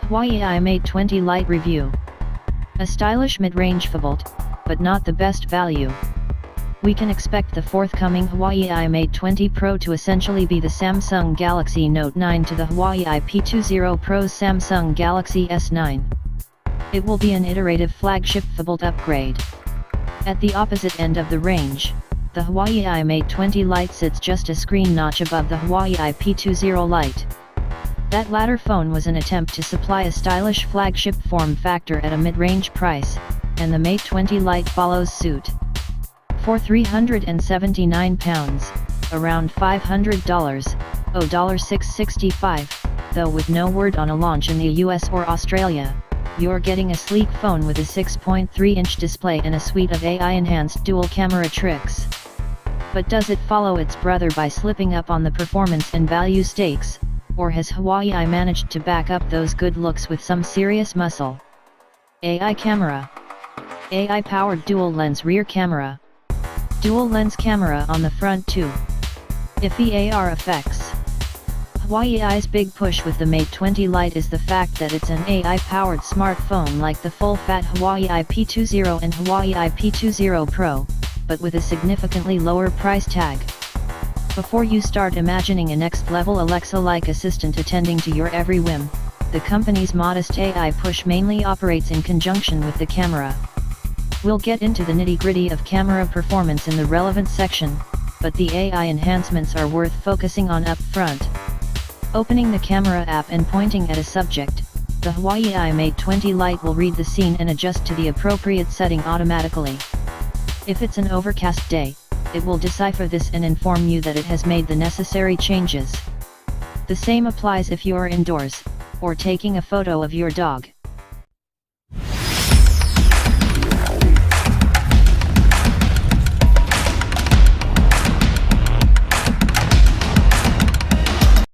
Huawei Mate 20 Lite Review. A stylish mid-range phone, but not the best value. We can expect the forthcoming Huawei Mate 20 Pro to essentially be the Samsung Galaxy Note 9 to the Huawei P20 Pro's Samsung Galaxy S9. It will be an iterative flagship phone upgrade. At the opposite end of the range, the Huawei Mate 20 Lite sits just a screen notch above the Huawei P20 Lite. That latter phone was an attempt to supply a stylish flagship form factor at a mid-range price, and the Mate 20 Lite follows suit. For £379, around $500, $665, though with no word on a launch in the US or Australia, you're getting a sleek phone with a 6.3-inch display and a suite of AI-enhanced dual-camera tricks. But does it follow its brother by slipping up on the performance and value stakes, or has Huawei managed to back up those good looks with some serious muscle? AI camera. AI-powered dual-lens rear camera. Dual-lens camera on the front too. Iffy AR effects. Huawei's big push with the Mate 20 Lite is the fact that it's an AI-powered smartphone like the full-fat Huawei P20 and Huawei P20 Pro, but with a significantly lower price tag. Before you start imagining a next-level Alexa-like assistant attending to your every whim, the company's modest AI push mainly operates in conjunction with the camera. We'll get into the nitty-gritty of camera performance in the relevant section, but the AI enhancements are worth focusing on up front. Opening the camera app and pointing at a subject, the Huawei Mate 20 Lite will read the scene and adjust to the appropriate setting automatically. If it's an overcast day, it will decipher this and inform you that it has made the necessary changes. The same applies if you're indoors, or taking a photo of your dog.